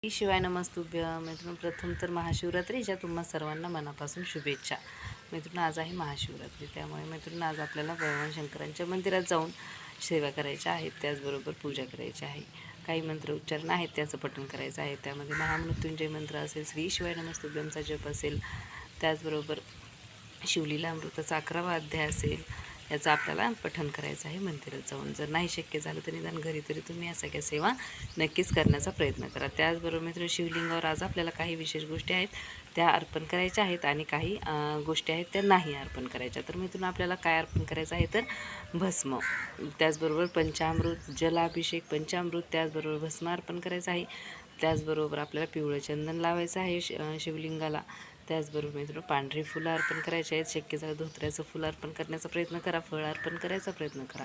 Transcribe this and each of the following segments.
शिवाय नमस्तुभ्यं. मित्रांनो, प्रथम तर महाशिवरात्रीच्या तुम्हा सर्वांना मनापासून शुभेच्छा. मित्रांनो, आज आहे महाशिवरात्री, त्यामुळे मित्रांनो आज आपल्याला भगवान शंकरांच्या मंदिरात जाऊन सेवा करायच्या आहेत, त्याचबरोबर पूजा करायची आहे. काही मंत्र उच्चारण आहेत त्याचं पठण करायचं आहे. त्यामध्ये महामृत्युंजय मंत्र असेल, श्री शिवाय नमस्तुभ्यंचा जप असेल, त्याचबरोबर शिवलीला अमृताचा 11वा अध्याय असेल, याचं आपल्याला पठण करायचं आहे मंदिरात जाऊन. जर नाही शक्य झालं तर निदान घरी तरी तुम्ही या सगळ्या सेवा नक्कीच करण्याचा प्रयत्न करा. त्याचबरोबर मित्र, शिवलिंगावर आज आपल्याला काही विशेष गोष्टी आहेत त्या अर्पण करायच्या आहेत आणि काही गोष्टी आहेत त्या नाही अर्पण करायच्या. तर मित्रांनो, आपल्याला काय अर्पण करायचं आहे तर भस्म, त्याचबरोबर पंचामृत, जलाभिषेक, पंचामृत, त्याचबरोबर भस्म अर्पण करायचं आहे. त्याचबरोबर आपल्याला पिवळं चंदन लावायचं आहे शिवलिंगाला. त्याचबरोबर मित्रांनो, पांढरी फुलं अर्पण करायची आहेत. शक्य झालं धोत्र्याचं फुलं अर्पण करण्याचा प्रयत्न करा, फळ अर्पण करायचा प्रयत्न करा.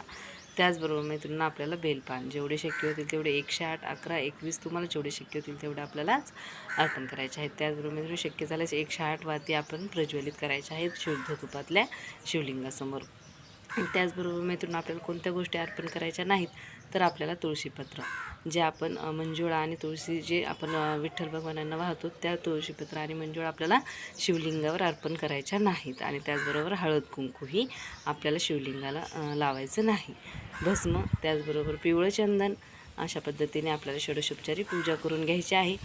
त्याचबरोबर मित्रांनो, आपल्याला बेलपान जेवढे शक्य होतील तेवढे 108, 11, 21 तुम्हाला जेवढे शक्य होतील तेवढे आपल्यालाच अर्पण करायचे आहेत. त्याचबरोबर मित्रांनो, शक्य झाल्यास 108 वाती आपण प्रज्वलित करायच्या आहेत शुद्ध तुपातल्या शिवलिंगासमोर. त्याचबरोबर मित्रांनो, आपल्याला कोणत्या गोष्टी अर्पण करायच्या नाहीत तर आपल्याला तुळशीपत्र, जे आपण मंजुळा आणि तुळशी जे आपण विठ्ठल भगवानांना वाहतो, त्या तुळशीपत्र आणि मंजुळा आपल्याला शिवलिंगावर अर्पण करायच्या नाहीत. आणि त्याचबरोबर हळद कुंकूही आपल्याला शिवलिंगाला लावायचं नाही. भस्म, त्याचबरोबर पिवळं चंदन, अशा पद्धतीने आपल्याला षोडशोपचारी पूजा करून घ्यायची आहे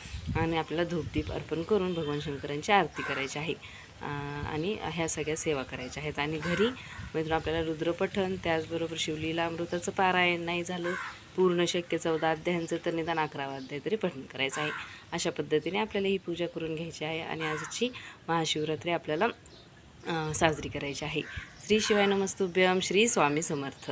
आणि आपल्याला धूपदीप अर्पण करून भगवान शंकरांची आरती करायची आहे आणि ह्या सगळ्या सेवा करायच्या आहेत. आणि घरी मित्रांनो, आपल्याला रुद्रपठण, त्याचबरोबर शिवलीला अमृताचं पारायण नाही झालं पूर्ण शक्य 14 अध्यायांचं तर निदान 11वा अध्याय तरी पठण करायचं आहे. अशा पद्धतीने आपल्याला ही पूजा करून घ्यायची आहे आणि आजची महाशिवरात्री आपल्याला साजरी करायची आहे. श्री शिवाय नमस्तुभ्यं. श्री स्वामी समर्थ.